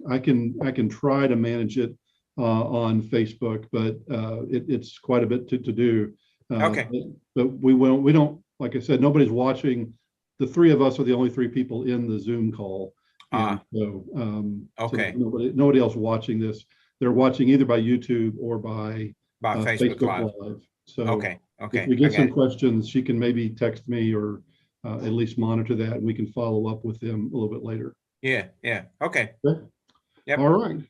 I can try to manage it on Facebook, but it's quite a bit to do. Okay. But we don't, like I said, nobody's watching. The three of us are the only three people in the Zoom call. And okay. So nobody else watching this. They're watching either by YouTube or by Facebook Live. So okay. if we get some questions, she can maybe text me or at least monitor that, and we can follow up with them a little bit later. Yeah. Okay. Yep. All right.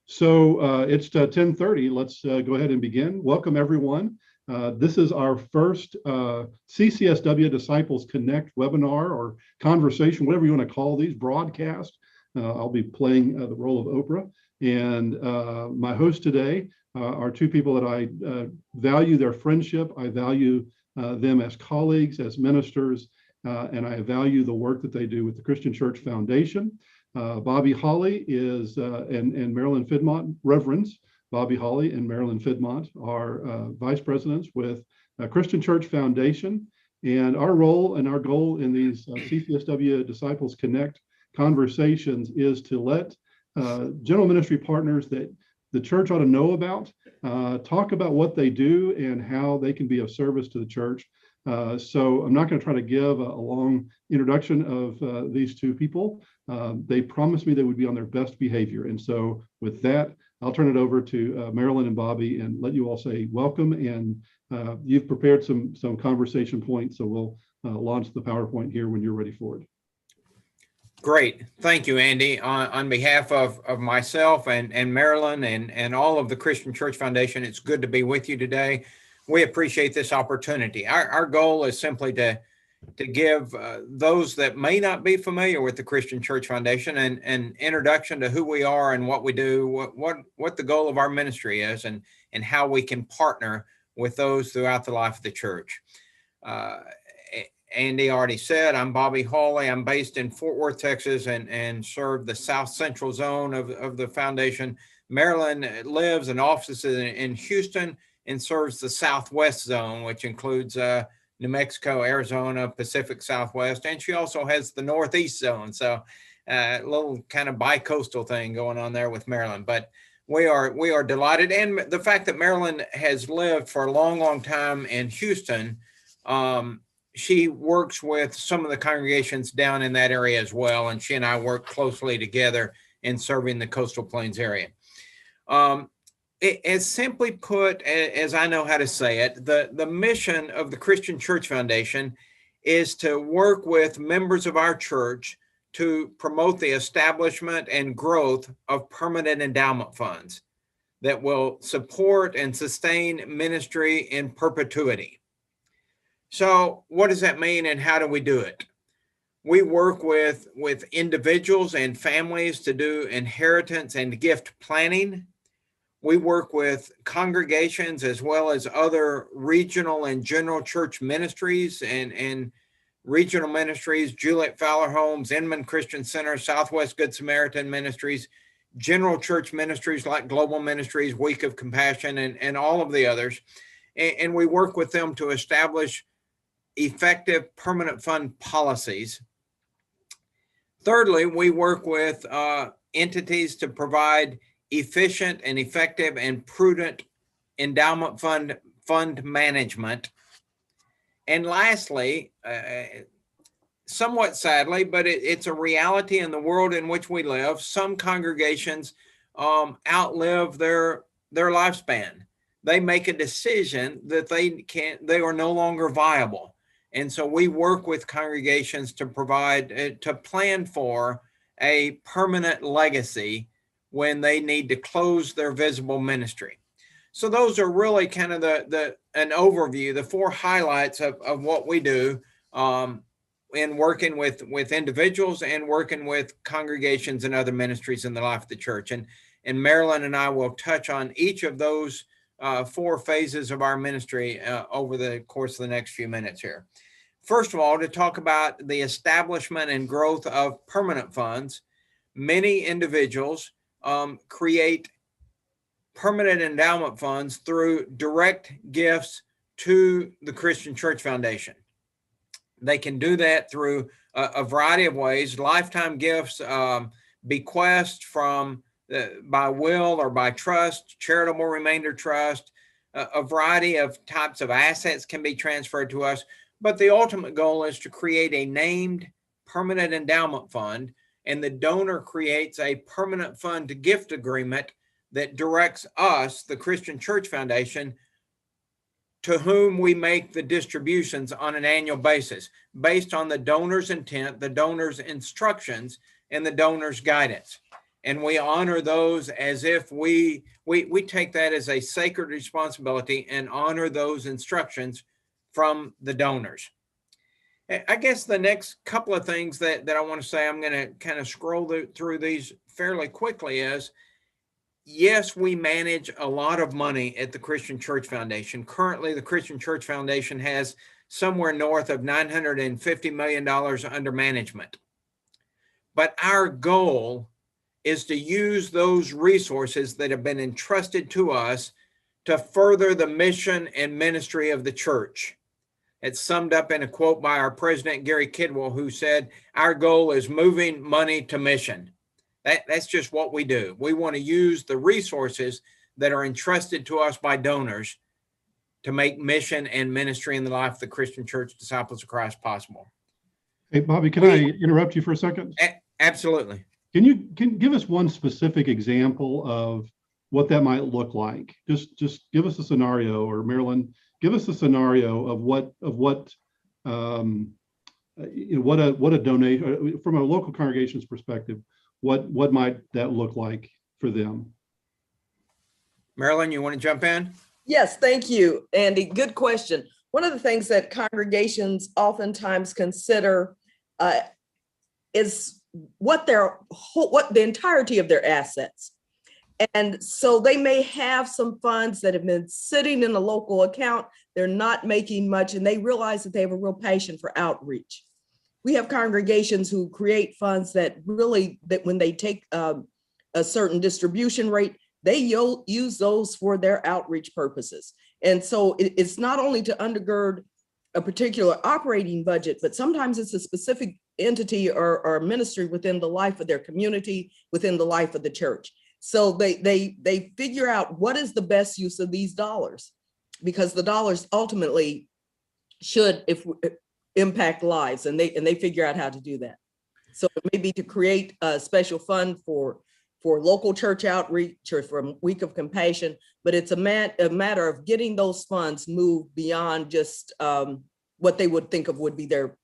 So it's 10:30. Let's go ahead and begin. Welcome, everyone. This is our first CCSW Disciples Connect webinar or conversation, whatever you want to call these, broadcast. I'll be playing the role of Oprah. And my host today are two people that I value their friendship. I value them as colleagues, as ministers, and I value the work that they do with the Christian Church Foundation. Bobby Hawley is, and Marilyn Fiddmont, Reverends Bobby Hawley and Marilyn Fiddmont are vice presidents with Christian Church Foundation. And our role and our goal in these CCSW Disciples Connect conversations is to let general ministry partners that the church ought to know about, talk about what they do and how they can be of service to the church. So I'm not going to try to give a long introduction of these two people. They promised me they would be on their best behavior. And so with that, I'll turn it over to Marilyn and Bobby and let you all say welcome. And you've prepared some conversation points, so we'll launch the PowerPoint here when you're ready for it. Great. Thank you, Andy. On behalf of myself and Marilyn and all of the Christian Church Foundation, it's good to be with you today. We appreciate this opportunity. Our goal is simply to give those that may not be familiar with the Christian Church Foundation an introduction to who we are and what we do, what the goal of our ministry is, and how we can partner with those throughout the life of the church. Andy already said, I'm Bobby Hawley. I'm based in Fort Worth, Texas, and serve the South Central zone of the foundation. Marilyn lives and offices in Houston and serves the Southwest zone, which includes New Mexico, Arizona, Pacific Southwest, and she also has the Northeast zone. So a little kind of bi-coastal thing going on there with Marilyn. But we are delighted. And the fact that Marilyn has lived for a long time in Houston, she works with some of the congregations down in that area as well. And she and I work closely together in serving the Coastal Plains area. As simply put, as I know how to say it, the mission of the Christian Church Foundation is to work with members of our church to promote the establishment and growth of permanent endowment funds that will support and sustain ministry in perpetuity. So what does that mean and how do we do it? We work with individuals and families to do inheritance and gift planning. We work with congregations as well as other regional and general church ministries and regional ministries, Juliet Fowler Homes, Inman Christian Center, Southwest Good Samaritan Ministries, general church ministries like Global Ministries, Week of Compassion, and all of the others. And we work with them to establish effective permanent fund policies. Thirdly, we work with entities to provide efficient and effective and prudent endowment fund management. And lastly, somewhat sadly, but it's a reality in the world in which we live, some congregations outlive their lifespan. They make a decision that they are no longer viable. And so we work with congregations to provide, to plan for a permanent legacy when they need to close their visible ministry. So those are really kind of an overview, the four highlights of what we do in working with individuals and working with congregations and other ministries in the life of the church. And Marilyn and I will touch on each of those four phases of our ministry over the course of the next few minutes here. First of all, to talk about the establishment and growth of permanent funds, many individuals create permanent endowment funds through direct gifts to the Christian Church Foundation. They can do that through a variety of ways, lifetime gifts bequest from by will or by trust, charitable remainder trust. A variety of types of assets can be transferred to us, but the ultimate goal is to create a named permanent endowment fund, and the donor creates a permanent fund to gift agreement that directs us, the Christian Church Foundation, to whom we make the distributions on an annual basis based on the donor's intent, the donor's instructions, and the donor's guidance. And we honor those as if we take that as a sacred responsibility and honor those instructions from the donors. I guess the next couple of things that I want to say, I'm going to kind of scroll through these fairly quickly, is yes, we manage a lot of money at the Christian Church Foundation. Currently, the Christian Church Foundation has somewhere north of $950 million under management. But our goal is to use those resources that have been entrusted to us to further the mission and ministry of the church. It's summed up in a quote by our president, Gary Kidwell, who said, "Our goal is moving money to mission." That's just what we do. We want to use the resources that are entrusted to us by donors to make mission and ministry in the life of the Christian Church Disciples of Christ possible. Hey, Bobby, can I interrupt you for a second? Absolutely. Can you give us one specific example of what that might look like? Just give us a scenario, or Marilyn, give us a scenario of what a donation from a local congregation's perspective. What might that look like for them? Marilyn, you want to jump in? Yes, thank you, Andy. Good question. One of the things that congregations oftentimes consider is what the entirety of their assets. And so they may have some funds that have been sitting in a local account. They're not making much, and they realize that they have a real passion for outreach. We have congregations who create funds that when they take a certain distribution rate, they use those for their outreach purposes. And so it's not only to undergird a particular operating budget, but sometimes it's a specific entity or ministry within the life of their community, within the life of the church. So they figure out what is the best use of these dollars, because the dollars ultimately should impact lives, and they figure out how to do that. So it may be to create a special fund for local church outreach or for a week of compassion, but it's a matter of getting those funds moved beyond just what they would think of would be their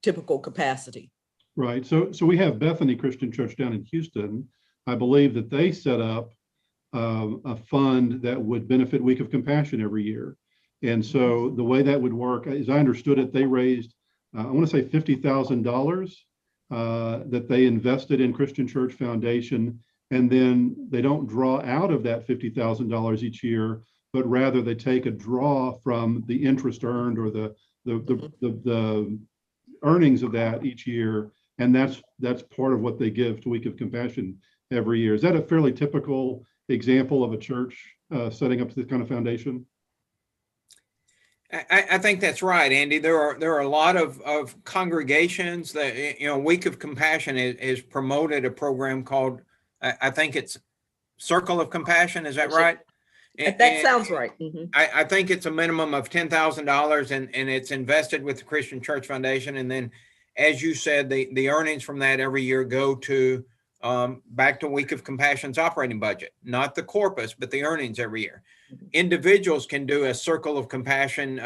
typical capacity. Right. So we have Bethany Christian Church down in Houston. I believe that they set up a fund that would benefit Week of Compassion every year. And so the way that would work, as I understood it, they raised, I want to say $50,000 that they invested in Christian Church Foundation. And then they don't draw out of that $50,000 each year, but rather they take a draw from the interest earned or the earnings of that each year. And that's part of what they give to Week of Compassion every year. Is that a fairly typical example of a church setting up this kind of foundation? I think that's right, Andy. There are a lot of congregations that, Week of Compassion is promoted a program called, I think it's Circle of Compassion. Is that right? That sounds right. Mm-hmm. I think it's a minimum of $10,000 and it's invested with the Christian Church Foundation. And then, as you said, the earnings from that every year go to back to Week of Compassion's operating budget, not the corpus, but the earnings every year. Individuals can do a Circle of Compassion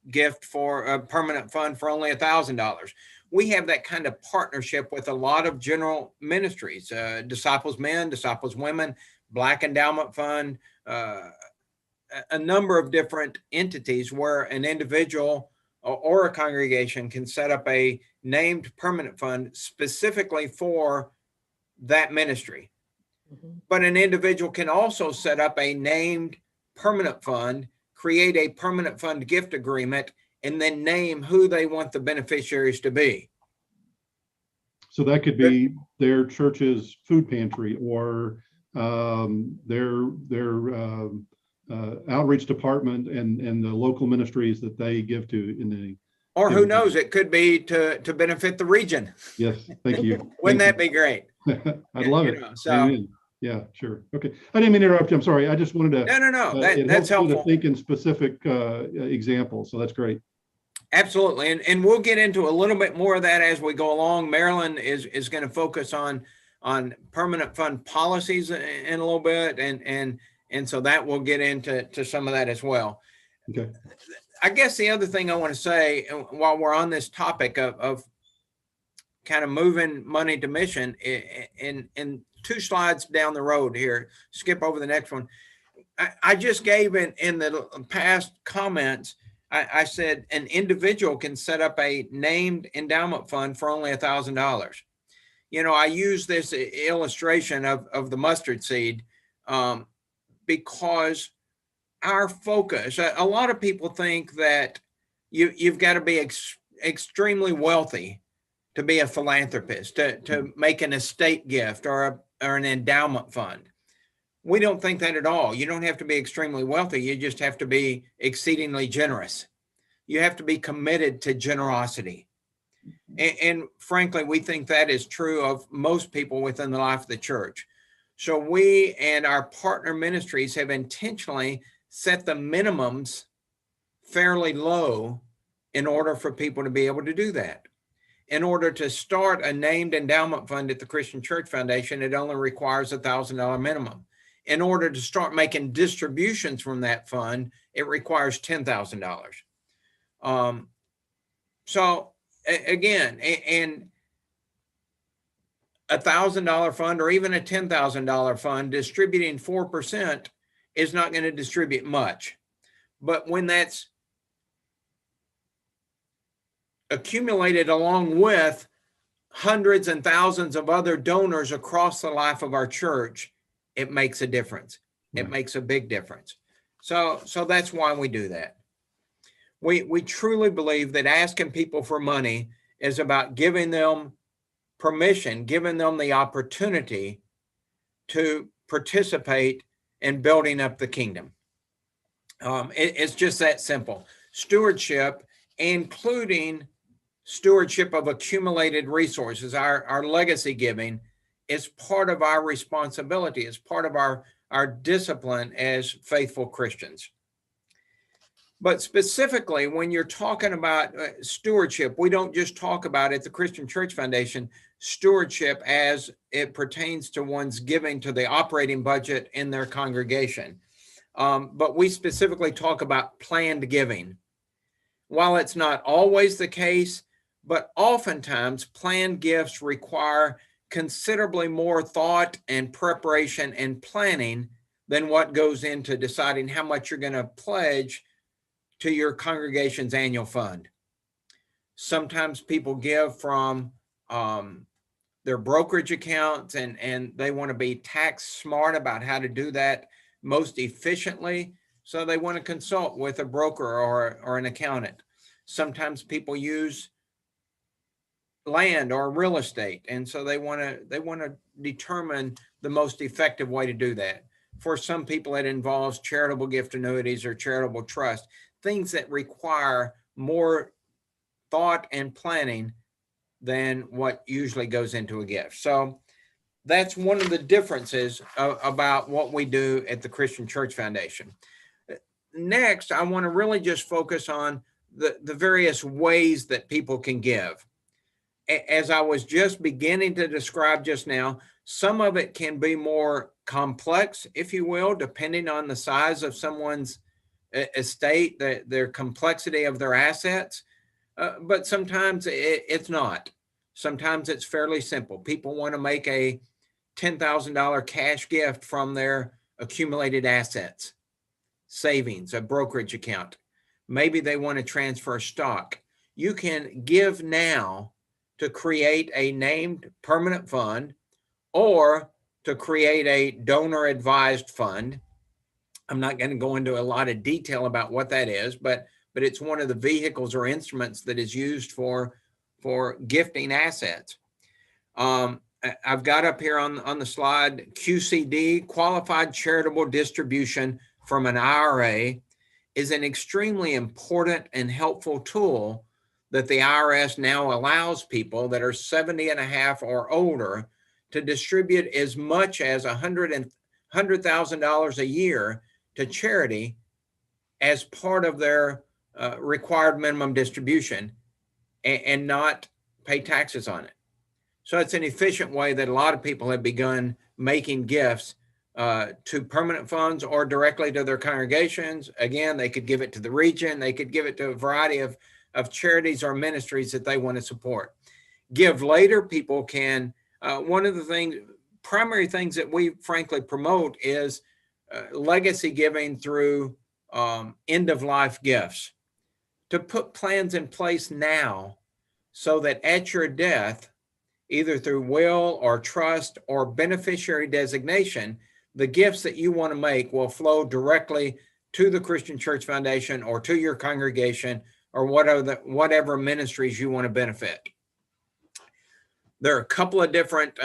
gift for a permanent fund for only $1,000. We have that kind of partnership with a lot of general ministries, Disciples Men, Disciples Women, Black Endowment Fund, a number of different entities where an individual or a congregation can set up a named permanent fund specifically for that ministry. Mm-hmm. But an individual can also set up a named permanent fund, create a permanent fund gift agreement, and then name who they want the beneficiaries to be. So that could be their church's food pantry or their outreach department and the local ministries that they give to in the. Or who knows, it could be to benefit the region. Yes, thank you. Wouldn't that be great? I'd love it. So Amen. Yeah, sure. Okay. I didn't mean to interrupt you. I'm sorry. I just wanted to. no. It That's helps me helpful. to think in specific examples. So that's great. Absolutely. And we'll get into a little bit more of that as we go along. Marilyn is going to focus on permanent fund policies in a little bit. And so that we'll get into some of that as well. Okay. I guess the other thing I want to say while we're on this topic of kind of moving money to mission, in 2 slides down the road here, skip over the next one. I just gave in the past comments, I said an individual can set up a named endowment fund for only $1,000. I use this illustration of the mustard seed because our focus, a lot of people think that you've got to be extremely wealthy to be a philanthropist, to make an estate gift or an endowment fund. We don't think that at all. You don't have to be extremely wealthy. You just have to be exceedingly generous. You have to be committed to generosity. And frankly, we think that is true of most people within the life of the church. So we and our partner ministries have intentionally set the minimums fairly low in order for people to be able to do that. In order to start a named endowment fund at the Christian Church Foundation, it only requires $1,000 minimum. In order to start making distributions from that fund, it requires $10,000. So again, and $1,000 fund or even a $10,000 fund distributing 4% is not going to distribute much. But when that's accumulated along with hundreds and thousands of other donors across the life of our church, it makes a difference. It makes a big difference. So that's why we do that. We truly believe that asking people for money is about giving them permission, giving them the opportunity to participate in building up the kingdom. It's just that simple. Stewardship, including stewardship of accumulated resources, our legacy giving, is part of our responsibility. It's part of our discipline as faithful Christians. But specifically, when you're talking about stewardship, we don't just talk about at the Christian Church Foundation stewardship as it pertains to one's giving to the operating budget in their congregation. But we specifically talk about planned giving. While it's not always the case, but oftentimes planned gifts require considerably more thought and preparation and planning than what goes into deciding how much you're going to pledge to your congregation's annual fund. Sometimes people give from their brokerage accounts and they want to be tax smart about how to do that most efficiently. So they want to consult with a broker or an accountant. Sometimes people use land or real estate, and so they want to determine the most effective way to do that. For some people, it involves charitable gift annuities or charitable trust, things that require more thought and planning than what usually goes into a gift. So that's one of the differences about what we do at the Christian Church Foundation. Next, I want to really just focus on the various ways that people can give. As I was just beginning to describe just now, some of it can be more complex, if you will, depending on the size of someone's estate, their complexity of their assets. But sometimes it's not. Sometimes it's fairly simple. People want to make a $10,000 cash gift from their accumulated assets, savings, a brokerage account. Maybe they want to transfer stock. You can give now to create a named permanent fund or to create a donor advised fund. I'm not going to go into a lot of detail about what that is, but it's one of the vehicles or instruments that is used for gifting assets. I've got up here on the slide, QCD, Qualified Charitable Distribution from an IRA, is an extremely important and helpful tool that the IRS now allows people that are 70 and a half or older to distribute as much as $100,000 a year to charity as part of their required minimum distribution and not pay taxes on it. So it's an efficient way that a lot of people have begun making gifts to permanent funds or directly to their congregations. Again, they could give it to the region. They could give it to a variety of charities or ministries that they want to support. Give later, people can, one of the primary things that we frankly promote is legacy giving through end-of-life gifts, to put plans in place now so that at your death, either through will or trust or beneficiary designation, the gifts that you want to make will flow directly to the Christian Church Foundation or to your congregation or whatever ministries you want to benefit. There are a couple of different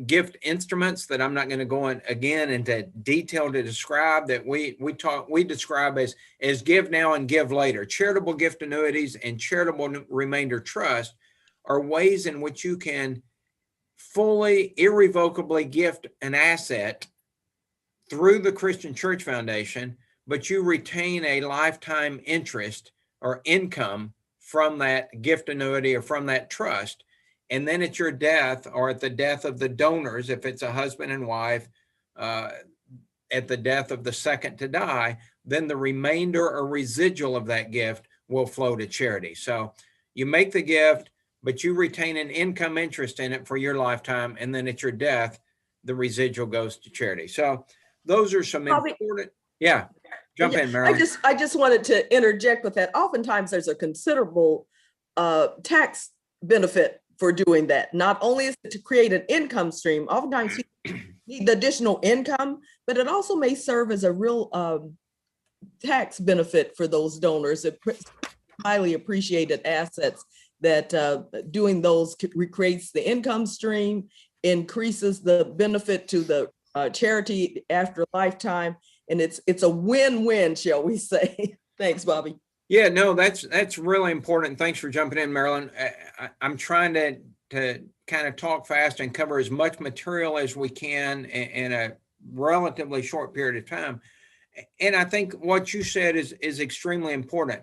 gift instruments that I'm not going to go into detail to describe, that we describe as give now and give later. Charitable gift annuities and charitable remainder trust are ways in which you can fully, irrevocably gift an asset through the Christian Church Foundation, but you retain a lifetime interest or income from that gift annuity or from that trust. And then at your death, or at the death of the donors, if it's a husband and wife, at the death of the second to die, then the remainder or residual of that gift will flow to charity. So you make the gift, but you retain an income interest in it for your lifetime. And then at your death, the residual goes to charity. So those are some important, jump in, Marilyn. I just wanted to interject with that. Oftentimes there's a considerable tax benefit for doing that. Not only is it to create an income stream, oftentimes you need the additional income, but it also may serve as a real tax benefit for those donors. Highly appreciated assets that doing those creates the income stream, increases the benefit to the charity after lifetime, and it's a win-win, shall we say. Thanks, Bobby. Yeah, no, that's really important. Thanks for jumping in, Marilyn. I'm trying to kind of talk fast and cover as much material as we can in a relatively short period of time. And I think what you said is extremely important.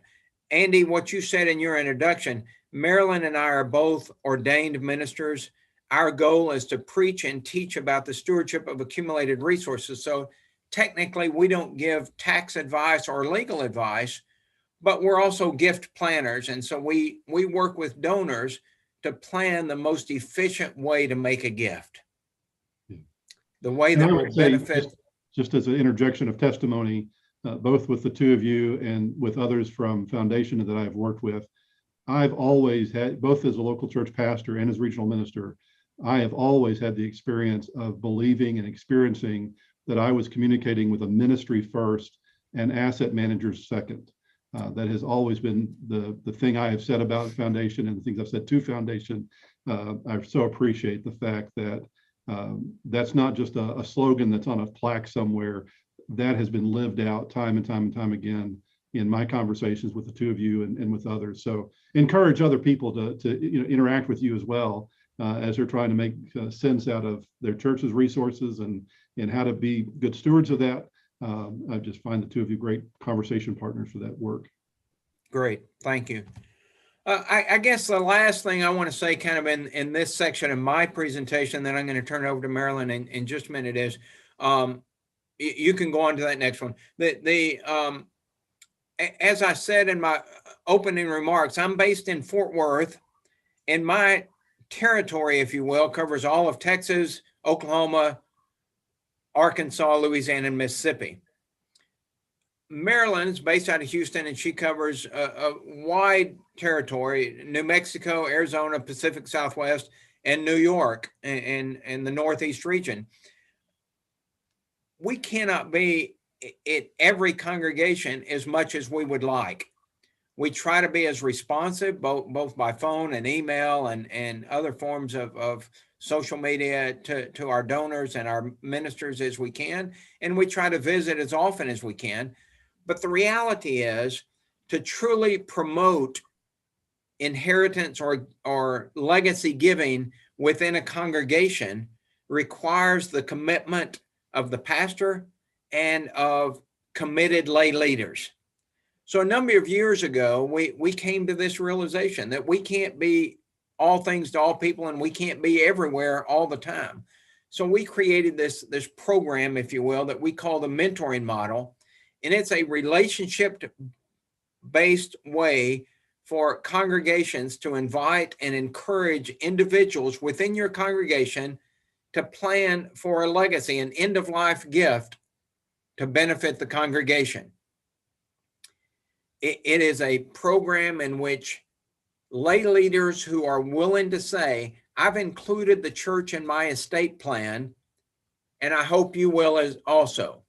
Andy, what you said in your introduction, Marilyn and I are both ordained ministers. Our goal is to preach and teach about the stewardship of accumulated resources. So technically, we don't give tax advice or legal advice, but we're also gift planners. And so we work with donors to plan the most efficient way to make a gift. The way that will benefit. Just as an interjection of testimony, both with the two of you and with others from Foundation that I've worked with, I've always had, both as a local church pastor and as regional minister, I have always had the experience of believing and experiencing that I was communicating with a ministry first and asset managers second. That has always been the thing I have said about Foundation and the things I've said to Foundation. I so appreciate the fact that that's not just a slogan that's on a plaque somewhere. That has been lived out time and time and time again in my conversations with the two of you and with others. So encourage other people to interact with you as well as they're trying to make sense out of their church's resources and how to be good stewards of that. I just find the two of you great conversation partners for that work. Great, thank you. I guess the last thing I want to say kind of in this section of my presentation, then I'm going to turn it over to Marilyn in just a minute, is you can go on to that next one. As I said in my opening remarks, I'm based in Fort Worth, and my territory, if you will, covers all of Texas, Oklahoma, Arkansas, Louisiana, and Mississippi. Marilyn's based out of Houston, and she covers a wide territory: New Mexico, Arizona, Pacific Southwest, and New York, and the Northeast region. We cannot be at every congregation as much as we would like. We try to be as responsive, both by phone and email and other forms of social media to our donors and our ministers as we can. And we try to visit as often as we can. But the reality is, to truly promote inheritance or legacy giving within a congregation, requires the commitment of the pastor and of committed lay leaders. So a number of years ago, we came to this realization that we can't be all things to all people, and we can't be everywhere all the time. So we created this program, if you will, that we call the mentoring model. And it's a relationship-based way for congregations to invite and encourage individuals within your congregation to plan for a legacy, an end-of-life gift to benefit the congregation. It is a program in which lay leaders who are willing to say, I've included the church in my estate plan, and I hope you will as also.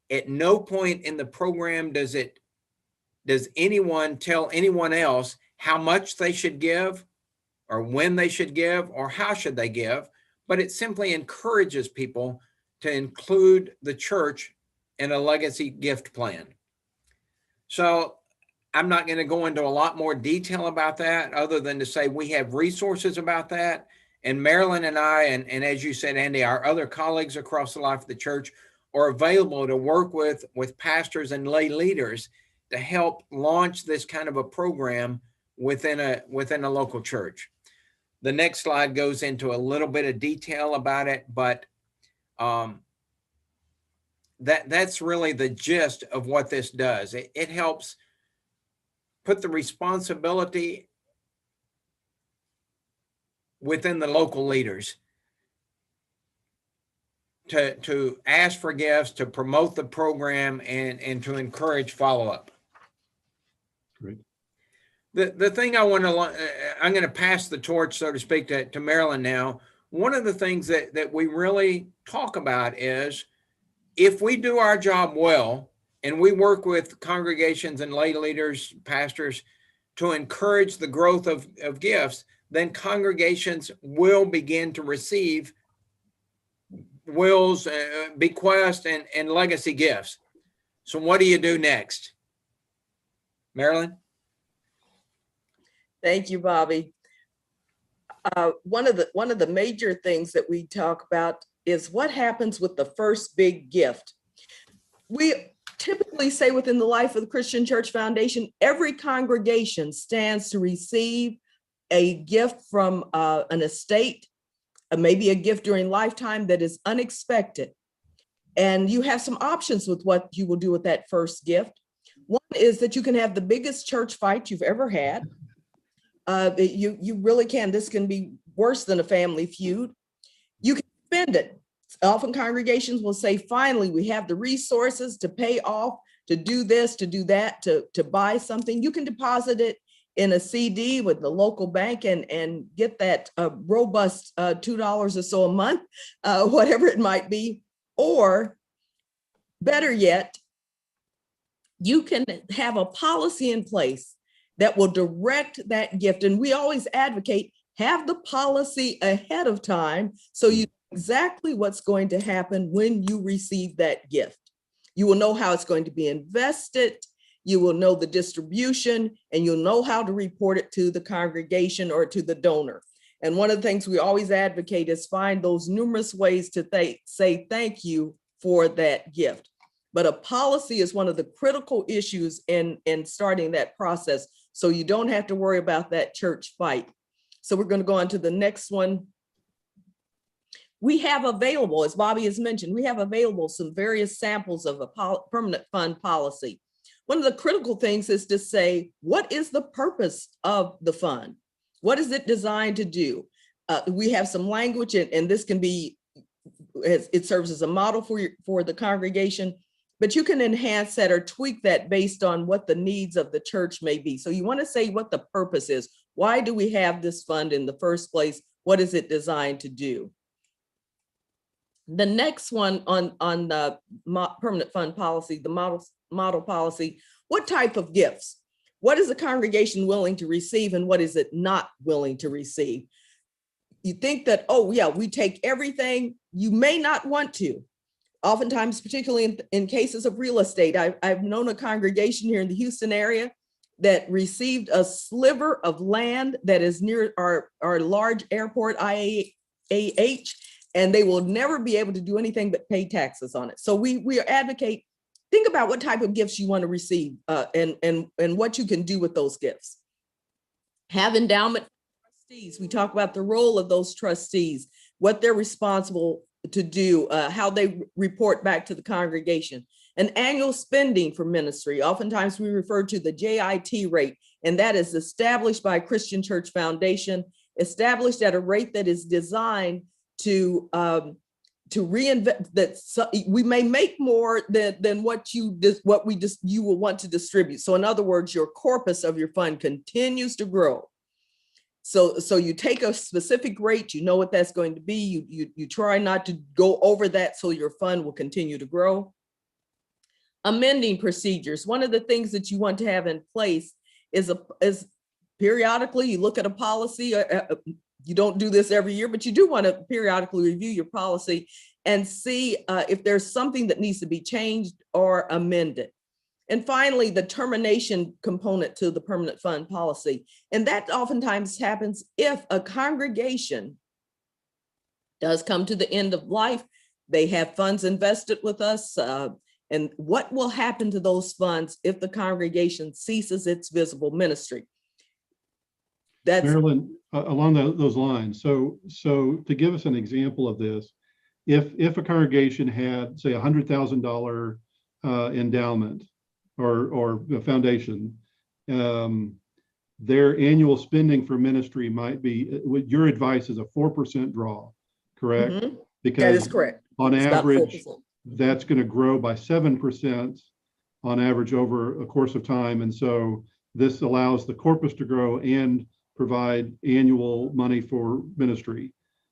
At no point in the program does anyone tell anyone else how much they should give or when they should give or how should they give, but it simply encourages people to include the church in a legacy gift plan. So I'm not going to go into a lot more detail about that other than to say we have resources about that. And Marilyn and I, and as you said, Andy, our other colleagues across the life of the church are available to work with pastors and lay leaders to help launch this kind of a program within a local church. The next slide goes into a little bit of detail about it, but that's really the gist of what this does. It helps put the responsibility within the local leaders to ask for gifts, to promote the program, and to encourage follow-up. Great. The thing I'm going to pass the torch, so to speak, to Marilyn now. One of the things that we really talk about is if we do our job well and we work with congregations and lay leaders, pastors, to encourage the growth of gifts, then congregations will begin to receive wills, bequests, and legacy gifts. So what do you do next? Marilyn? Thank you, Bobby. One of the major things that we talk about is what happens with the first big gift. We typically say within the life of the Christian Church Foundation, every congregation stands to receive a gift from an estate, maybe a gift during lifetime that is unexpected. And you have some options with what you will do with that first gift. One is that you can have the biggest church fight you've ever had. You really can. This can be worse than a family feud. You can spend it. Often congregations will say, finally, we have the resources to pay off, to do this, to do that, to buy something. You can deposit it in a CD with the local bank and get that robust $2 or so a month, whatever it might be. Or better yet, you can have a policy in place that will direct that gift. And we always advocate, have the policy ahead of time so you know exactly what's going to happen when you receive that gift. You will know how it's going to be invested, you will know the distribution, and you'll know how to report it to the congregation or to the donor. And one of the things we always advocate is find those numerous ways to say thank you for that gift. But a policy is one of the critical issues in starting that process, so you don't have to worry about that church fight. So we're going to go on to the next one. We have available, as Bobby has mentioned, we have available some various samples of a permanent fund policy. One of the critical things is to say, what is the purpose of the fund? What is it designed to do? We have some language, and this can be, it serves as a model for the congregation, but you can enhance that or tweak that based on what the needs of the church may be. So you want to say what the purpose is. Why do we have this fund in the first place? What is it designed to do? The next one on the permanent fund policy, the model policy, what type of gifts? What is the congregation willing to receive and what is it not willing to receive? You think that, oh yeah, we take everything. You may not want to. Oftentimes, particularly in cases of real estate, I've known a congregation here in the Houston area that received a sliver of land that is near our large airport, IAH, and they will never be able to do anything but pay taxes on it. So we advocate, think about what type of gifts you want to receive, and what you can do with those gifts. Have endowment trustees. We talk about the role of those trustees, what they're responsible to do, how they report back to the congregation. An annual spending for ministry. Oftentimes we refer to the JIT rate, and that is established by Christian Church Foundation, established at a rate that is designed to reinvest, that we may make more than what you will want to distribute. So in other words, your corpus of your fund continues to grow. So you take a specific rate, you know what that's going to be. You try not to go over that, so your fund will continue to grow. Amending procedures. One of the things that you want to have in place is periodically you look at a policy. You don't do this every year, but you do want to periodically review your policy and see if there's something that needs to be changed or amended. And finally, the termination component to the permanent fund policy. And that oftentimes happens if a congregation does come to the end of life. They have funds invested with us. And what will happen to those funds if the congregation ceases its visible ministry? That's Marilyn, along those lines. So to give us an example of this, if a congregation had, say, $100,000 endowment or a foundation, their annual spending for ministry might be, your advice is a 4% draw, correct? Mm-hmm. Because that is correct. On it's average, that's going to grow by 7% on average over a course of time. And so this allows the corpus to grow and provide annual money for ministry.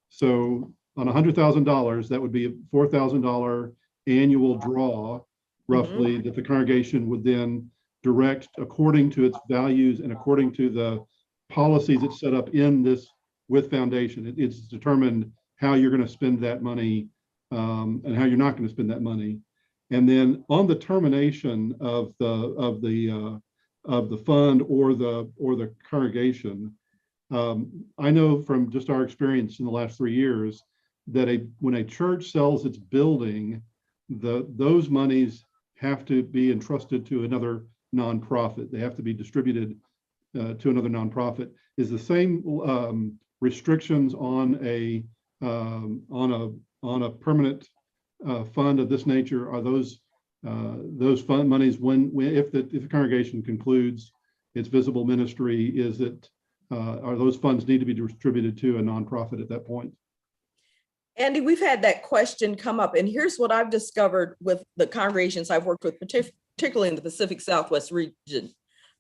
So on $100,000, that would be a $4,000 annual draw, roughly, that the congregation would then direct according to its values and according to the policies it's set up in this with foundation. It's determined how you're going to spend that money and how you're not going to spend that money. And then on the termination of the fund or the congregation, I know from just our experience in the last 3 years that when a church sells its building, those monies have to be entrusted to another nonprofit. They have to be distributed to another nonprofit. Is the same restrictions on a permanent fund of this nature? Are those fund monies if the congregation concludes its visible ministry, are those funds need to be distributed to a nonprofit at that point? Andy, we've had that question come up, and here's what I've discovered with the congregations I've worked with, particularly in the Pacific Southwest region.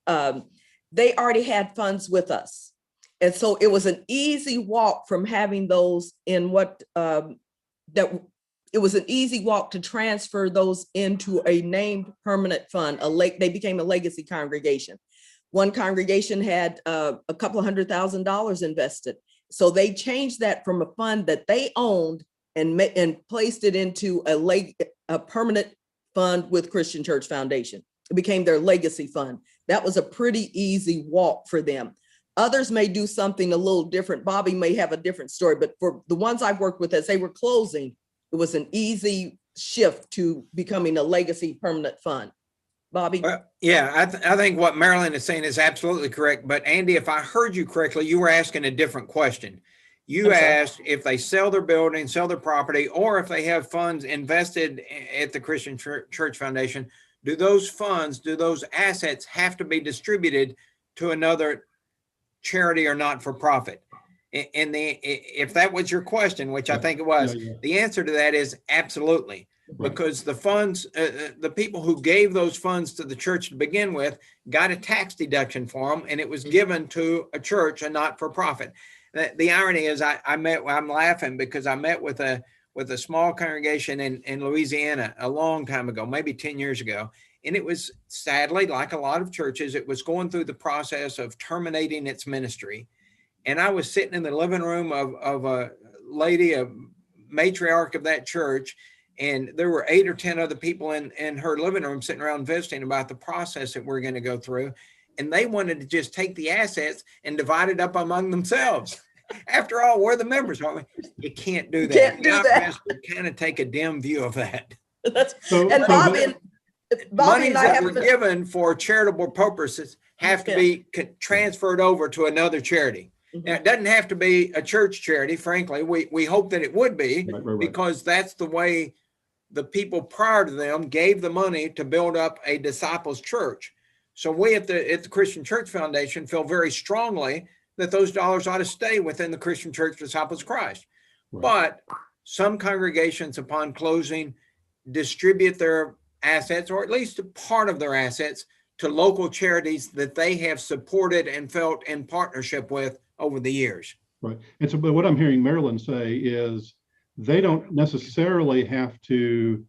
They already had funds with us. And so it was an easy walk from having those in it was an easy walk to transfer those into a named permanent fund. They became a legacy congregation. One congregation had a couple of $100,000 invested. So they changed that from a fund that they owned and placed it into a permanent fund with Christian Church Foundation. It became their legacy fund. That was a pretty easy walk for them. Others may do something a little different. Bobby may have a different story, but for the ones I've worked with, as they were closing, it was an easy shift to becoming a legacy permanent fund. Bobby? Well, yeah, I think what Marilyn is saying is absolutely correct. But Andy, if I heard you correctly, you were asking a different question. You asked if they sell their building, sell their property, or if they have funds invested at the Christian Church Foundation, do those funds, do those assets have to be distributed to another charity or not-for-profit? And if that was your question, which I think it was, the answer to that is absolutely. Because the funds, the people who gave those funds to the church to begin with got a tax deduction for them, and it was given to a church, a not-for-profit. The irony is, I'm laughing because I met with a small congregation in Louisiana a long time ago, maybe 10 years ago, and it was sadly, like a lot of churches, it was going through the process of terminating its ministry. And I was sitting in the living room of a lady, a matriarch of that church, and there were 8 or 10 other people in her living room sitting around visiting about the process that we're going to go through. And they wanted to just take the assets and divide it up among themselves. After all, we're the members, aren't we? You can't do that. Can't do The that. IRS would kind of take a dim view of that. And Bobby Monies and I that have were given for charitable purposes have to be transferred over to another charity. Now, it doesn't have to be a church charity, frankly. We hope that it would be, Right. because that's the way the people prior to them gave the money to build up a disciples church. So we at the Christian Church Foundation feel very strongly that those dollars ought to stay within the Christian Church Disciples of Christ. Right. But some congregations upon closing distribute their assets, or at least a part of their assets, to local charities that they have supported and felt in partnership with over the years. Right. And so, but what I'm hearing Marilyn say is they don't necessarily have to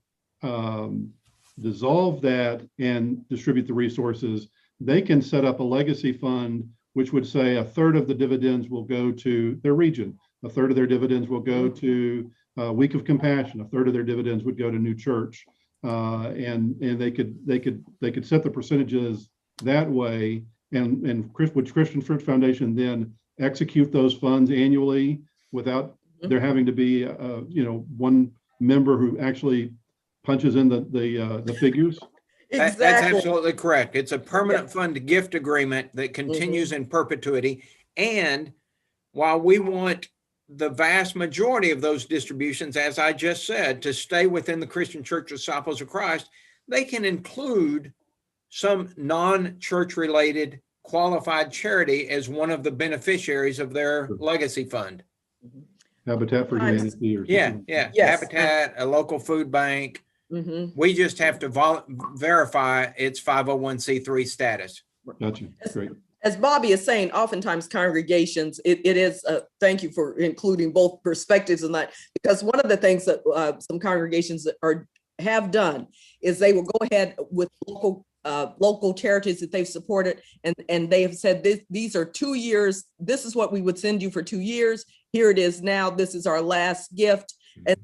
dissolve that and distribute the resources. They can set up a legacy fund, which would say a third of the dividends will go to their region, a third of their dividends will go to Week of Compassion, a third of their dividends would go to New Church, and they could set the percentages that way, and which Christian Church Foundation then execute those funds annually without there having to be one member who actually punches in the figures. That's absolutely correct. It's a permanent fund gift agreement that continues in perpetuity. And while we want the vast majority of those distributions, as I just said, to stay within the Christian Church Disciples of Christ, they can include some non-church related qualified charity as one of the beneficiaries of their legacy fund. Habitat for Humanity or something. Yeah. Habitat, a local food bank. We just have to verify its 501c3 status. Gotcha. Great. As Bobby is saying, oftentimes congregations, it is, thank you for including both perspectives in that, because one of the things that some congregations have done is they will go ahead with local charities that they've supported, and they have said, these are 2 years, this is what we would send you for 2 years, here it is now, this is our last gift. And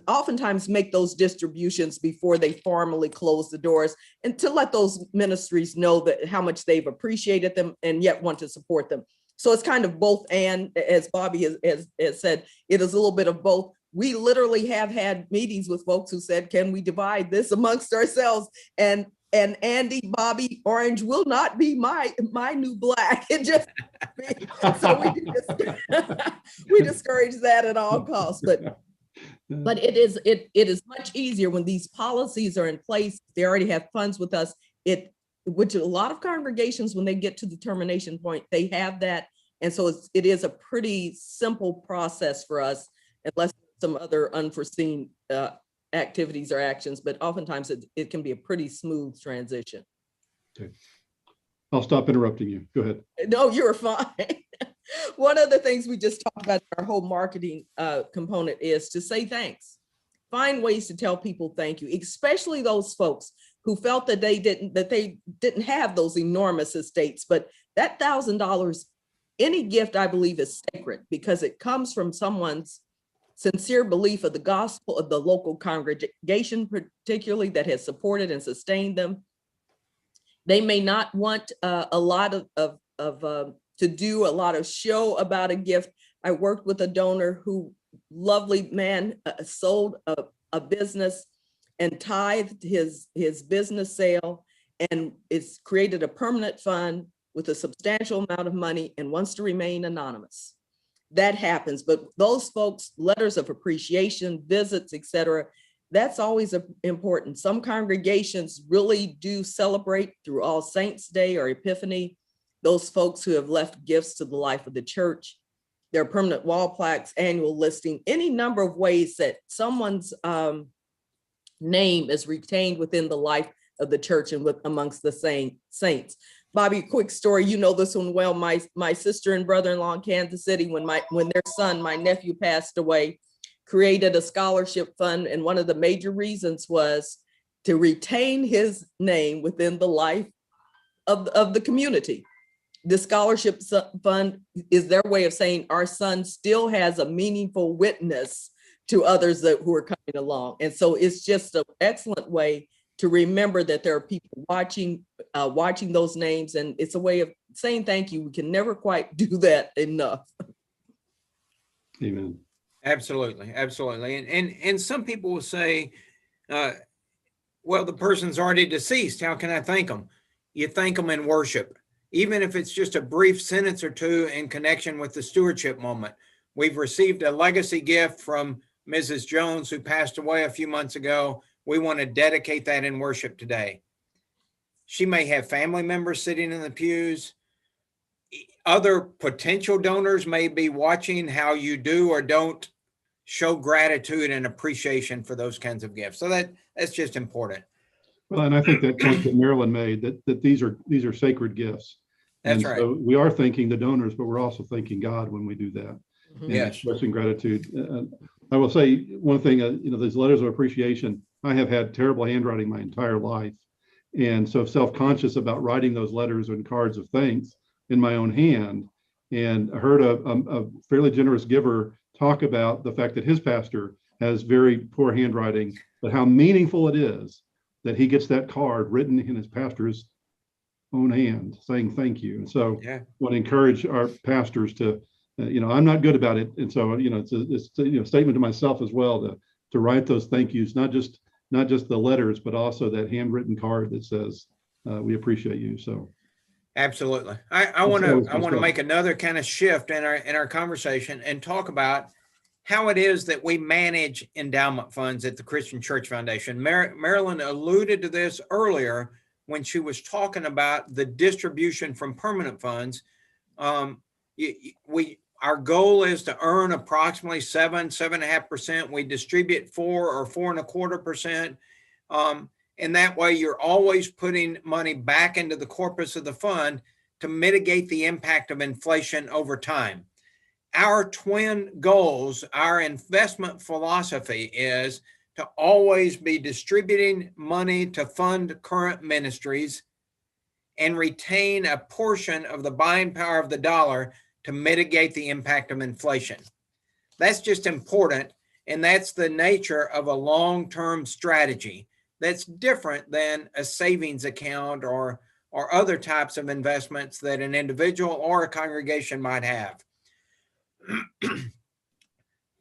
oftentimes make those distributions before they formally close the doors, and to let those ministries know that how much they've appreciated them and yet want to support them. So it's kind of both, and as Bobby has said, it is a little bit of both. We literally have had meetings with folks who said, can we divide this amongst ourselves? And Andy, Bobby, orange will not be my new black. It just so we discourage that at all costs. But it is much easier when these policies are in place. They already have funds with us. Which a lot of congregations, when they get to the termination point, they have that, and so it is a pretty simple process for us, unless some other unforeseen activities or actions. But oftentimes it can be a pretty smooth transition. Okay, I'll stop interrupting you. Go ahead. No, you're fine. One of the things we just talked about in our whole marketing component is to say thanks. Find ways to tell people thank you, especially those folks who felt that they didn't have those enormous estates. But that $1,000, any gift, I believe, is sacred because it comes from someone's sincere belief of the gospel of the local congregation, particularly, that has supported and sustained them. They may not want a lot to do a lot of show about a gift. I worked with a donor who, lovely man, sold a business and tithed his business sale, and it's created a permanent fund with a substantial amount of money and wants to remain anonymous. That happens, but those folks, letters of appreciation, visits, etc., that's always important. Some congregations really do celebrate through All Saints Day or Epiphany those folks who have left gifts to the life of the church. There are permanent wall plaques, annual listing, any number of ways that someone's name is retained within the life of the church and amongst the saints. Bobby, quick story, you know this one well. My sister and brother-in-law in Kansas City, when their son, my nephew, passed away, created a scholarship fund, and one of the major reasons was to retain his name within the life of the community. The scholarship fund is their way of saying our son still has a meaningful witness to others who are coming along. And so it's just an excellent way to remember that there are people watching those names. And it's a way of saying thank you. We can never quite do that enough. Amen. Absolutely, absolutely. And some people will say, well, the person's already deceased. How can I thank them? You thank them in worship, even if it's just a brief sentence or two in connection with the stewardship moment. We've received a legacy gift from Mrs. Jones, who passed away a few months ago. We want to dedicate that in worship today. She may have family members sitting in the pews. Other potential donors may be watching how you do or don't show gratitude and appreciation for those kinds of gifts. So that's just important. Well, and I think that point that Marilyn made, that these are sacred gifts. That's and right. So we are thanking the donors, but we're also thanking God when we do that. And Yes. expressing gratitude. I will say one thing, these letters of appreciation, I have had terrible handwriting my entire life. And so self-conscious about writing those letters and cards of thanks in my own hand. And I heard a fairly generous giver talk about the fact that his pastor has very poor handwriting, but how meaningful it is that he gets that card written in his pastor's own hand saying thank you. And so I want to encourage our pastors to, I'm not good about it. And so, it's a statement to myself as well to write those thank yous, not just the letters, but also that handwritten card that says, we appreciate you. So. Absolutely. I want to make another kind of shift in our conversation and talk about how it is that we manage endowment funds at the Christian Church Foundation. Marilyn alluded to this earlier when she was talking about the distribution from permanent funds. Our goal is to earn approximately 7.5%. We distribute 4 or 4.25%. And that way you're always putting money back into the corpus of the fund to mitigate the impact of inflation over time. Our twin goals, our investment philosophy is to always be distributing money to fund current ministries and retain a portion of the buying power of the dollar to mitigate the impact of inflation. That's just important. And that's the nature of a long-term strategy. That's different than a savings account or other types of investments that an individual or a congregation might have.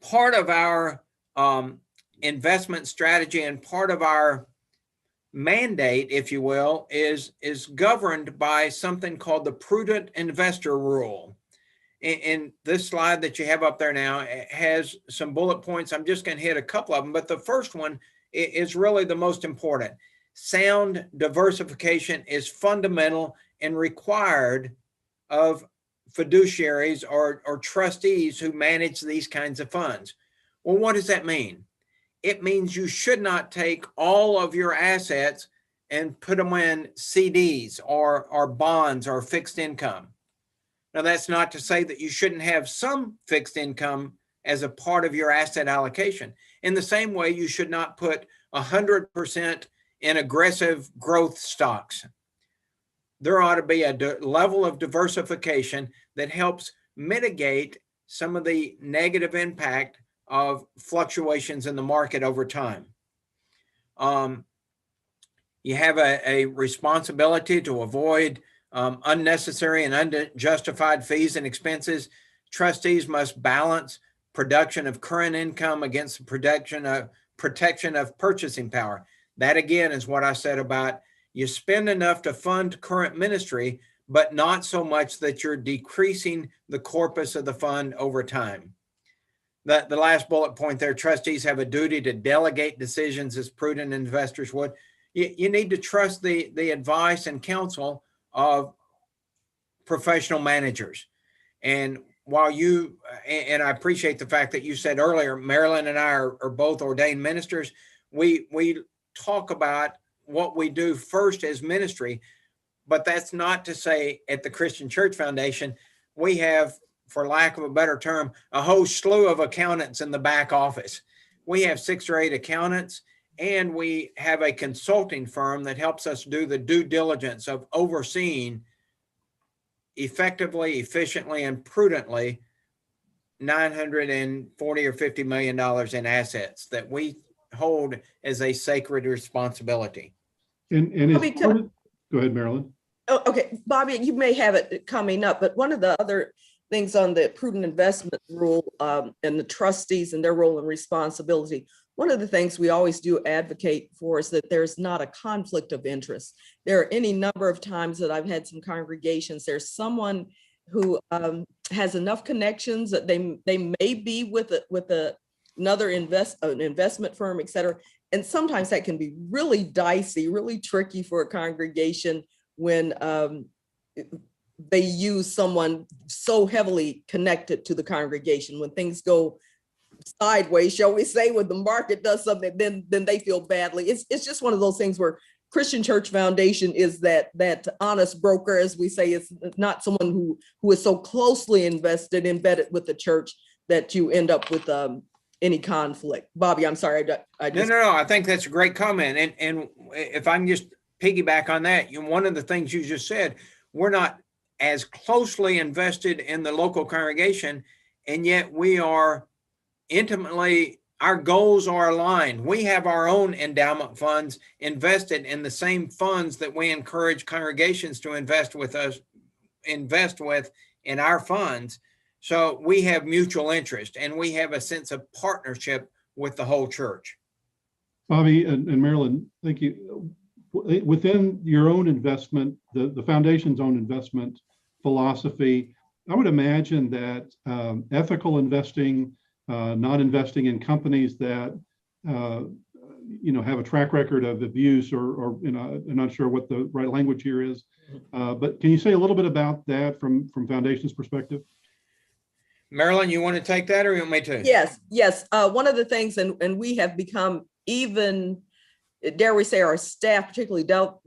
Part of our investment strategy and part of our mandate, if you will, is governed by something called the Prudent Investor Rule. In this slide that you have up there now, it has some bullet points. I'm just going to hit a couple of them, but the first one is really the most important. Sound diversification is fundamental and required of fiduciaries or trustees who manage these kinds of funds. Well, what does that mean? It means you should not take all of your assets and put them in CDs or bonds or fixed income. Now, that's not to say that you shouldn't have some fixed income as a part of your asset allocation. In the same way, you should not put 100% in aggressive growth stocks. There ought to be a level of diversification that helps mitigate some of the negative impact of fluctuations in the market over time. You have a responsibility to avoid unnecessary and unjustified fees and expenses. Trustees must balance production of current income against the protection of purchasing power. That again is what I said about you spend enough to fund current ministry, but not so much that you're decreasing the corpus of the fund over time. The last bullet point there, trustees have a duty to delegate decisions as prudent investors would. You need to trust the advice and counsel of professional managers. And while and I appreciate the fact that you said earlier, Marilyn and I are both ordained ministers, we talk about what we do first as ministry, but that's not to say at the Christian Church Foundation, we have, for lack of a better term, a whole slew of accountants in the back office. We have 6 or 8 accountants, and we have a consulting firm that helps us do the due diligence of overseeing effectively, efficiently, and prudently $940 or $50 million in assets that we hold as a sacred responsibility. And go ahead, Marilyn. Oh, okay, Bobby, you may have it coming up, but one of the other things on the prudent investment rule and the trustees and their role and responsibility. One of the things we always do advocate for is that there's not a conflict of interest. There are any number of times that I've had some congregations, there's someone who has enough connections that they may be with another investment firm, et cetera. And sometimes that can be really dicey, really tricky for a congregation when they use someone so heavily connected to the congregation. When things go sideways, shall we say, when the market does something, then they feel badly. It's just one of those things where Christian Church Foundation is that honest broker, as we say. It's not someone who is so closely embedded with the church that you end up with any conflict. Bobby, I'm sorry. No. I think that's a great comment. And if I can just piggyback on that, one of the things you just said, we're not as closely invested in the local congregation, and yet we are intimately, our goals are aligned. We have our own endowment funds invested in the same funds that we encourage congregations to invest with in our funds. So we have mutual interest, and we have a sense of partnership with the whole church. Bobby and Marilyn, thank you. Within your own investment, the foundation's own investment philosophy, I would imagine that ethical investing, not investing in companies that have a track record of abuse or I'm not sure what the right language here is, but can you say a little bit about that from Foundation's perspective? Marilyn, you want to take that, or you want me to? Yes. One of the things, and we have become, even, dare we say, our staff, particularly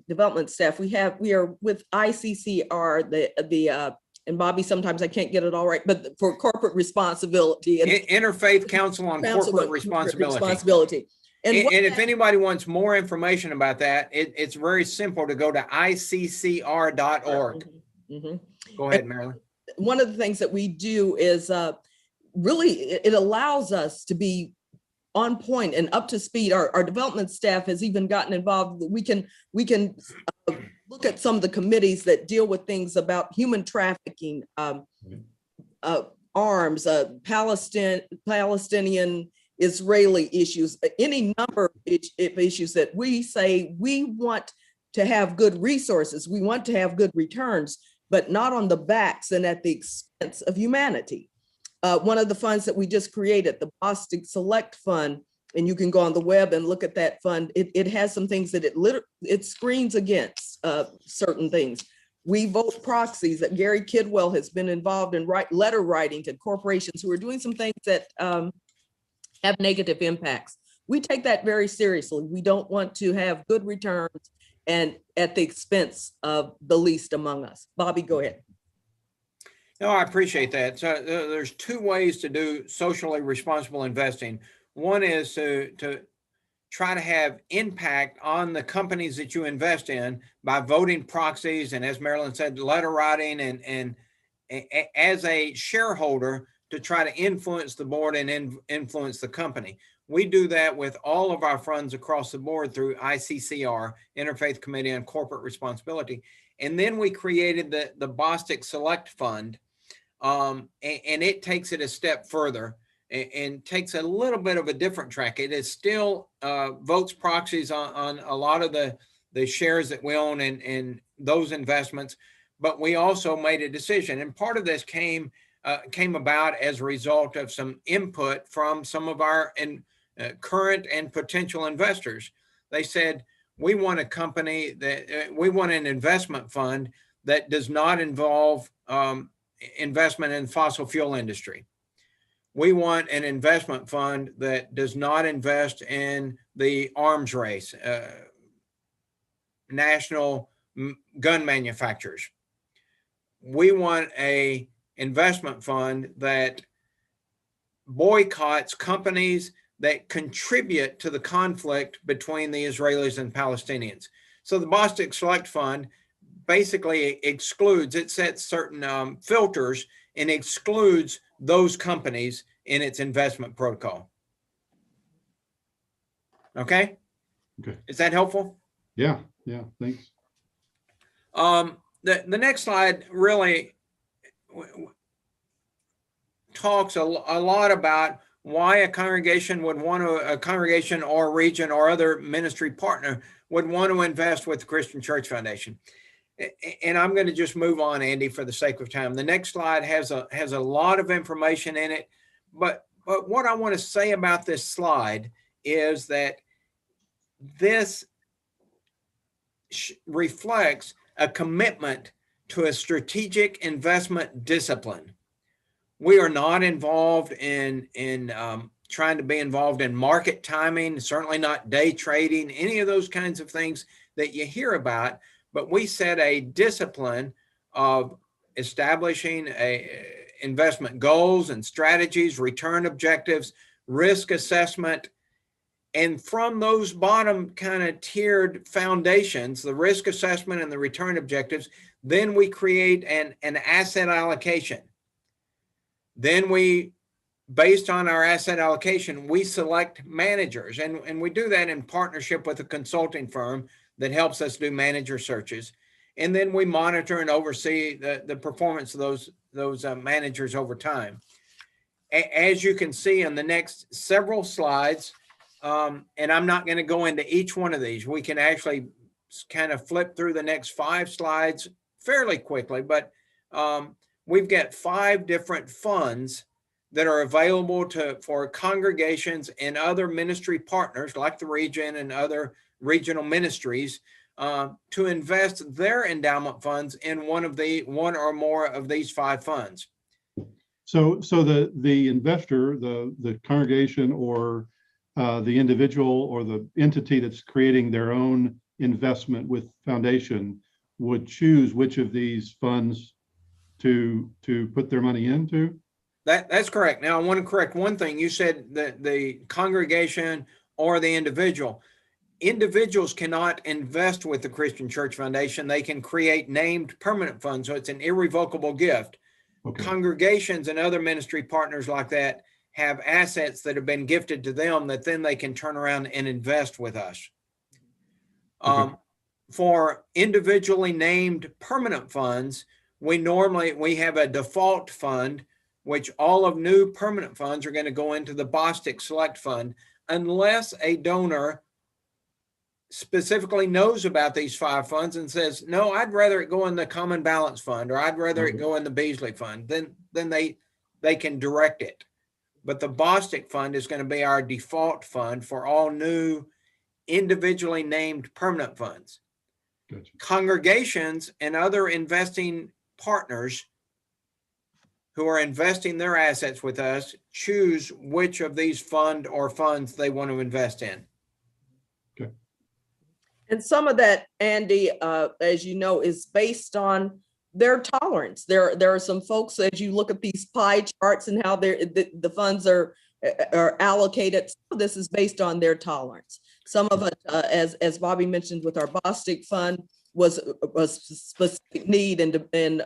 development staff, we are with ICCR, and Bobby, sometimes I can't get it all right, but for corporate responsibility. And Interfaith Council on Corporate Responsibility. And if anybody wants more information about that, it's very simple to go to iccr.org. Mm-hmm. Go ahead, Marilyn. One of the things that we do is really, it allows us to be on point and up to speed. Our development staff has even gotten involved. We can look at some of the committees that deal with things about human trafficking, arms, Palestinian, Israeli issues, any number of issues that we say we want to have good resources. We want to have good returns, but not on the backs and at the expense of humanity. One of the funds that we just created, the Bostic Select Fund, and you can go on the web and look at that fund. It has some things that it screens against certain things. We vote proxies. That Gary Kidwell has been involved in letter writing to corporations who are doing some things that have negative impacts. We take that very seriously. We don't want to have good returns and at the expense of the least among us. Bobby, go ahead. No, I appreciate that. So there's two ways to do socially responsible investing. One is to try to have impact on the companies that you invest in by voting proxies, and as Marilyn said, letter writing, and as a shareholder to try to influence the board and influence the company. We do that with all of our funds across the board through ICCR, Interfaith Committee on Corporate Responsibility. And then we created the Bostic Select Fund, and it takes it a step further and takes a little bit of a different track. It is still votes proxies on a lot of the shares that we own and those investments, but we also made a decision. And part of this came about as a result of some input from some of our current and potential investors. They said, we want a company we want an investment fund that does not involve investment in fossil fuel industry. We want an investment fund that does not invest in the arms race, national gun manufacturers. We want a investment fund that boycotts companies that contribute to the conflict between the Israelis and Palestinians. So the Bostic Select Fund basically excludes, it sets certain filters and excludes those companies in its investment protocol. Okay? Okay. Is that helpful? Yeah, thanks. The next slide really, talks a lot about why a congregation would want to, a congregation or region or other ministry partner would want to invest with the Christian Church Foundation. And I'm going to just move on, Andy, for the sake of time. The next slide has a lot of information in it, but what I want to say about this slide is that this reflects a commitment to a strategic investment discipline. We are not involved in trying to be involved in market timing, certainly not day trading, any of those kinds of things that you hear about, but we set a discipline of establishing investment goals and strategies, return objectives, risk assessment. And from those bottom kind of tiered foundations, the risk assessment and the return objectives, then we create an asset allocation. Then we, based on our asset allocation, we select managers. And we do that in partnership with a consulting firm that helps us do manager searches. And then we monitor and oversee the performance of those managers over time. As you can see in the next several slides, and I'm not going to go into each one of these. We can actually kind of flip through the next 5 slides fairly quickly, but we've got 5 different funds that are available for congregations and other ministry partners like the region and other regional ministries to invest their endowment funds in one or more of these 5 funds. So the investor, the congregation or the individual or the entity that's creating their own investment with foundation would choose which of these funds to put their money into? That's correct. Now, I want to correct one thing. You said that the congregation or the individual. Individuals cannot invest with the Christian Church Foundation. They can create named permanent funds, so it's an irrevocable gift. Okay. Congregations and other ministry partners like that have assets that have been gifted to them that then they can turn around and invest with us. Okay. For individually named permanent funds, we have a default fund, which all of new permanent funds are going to go into the Bostic Select Fund, unless a donor specifically knows about these 5 funds and says, no, I'd rather it go in the Common Balance Fund, or I'd rather it go in the Beasley Fund. Then they can direct it. But the Bostic Fund is going to be our default fund for all new individually named permanent funds. Gotcha. Congregations and other investing partners who are investing their assets with us choose which of these fund or funds they want to invest in. Okay. And some of that, Andy, as you know, is based on their tolerance. There are some folks, as you look at these pie charts and how the funds are allocated, some of this is based on their tolerance. Some of it, as Bobby mentioned with our Bostic Fund, was a specific need and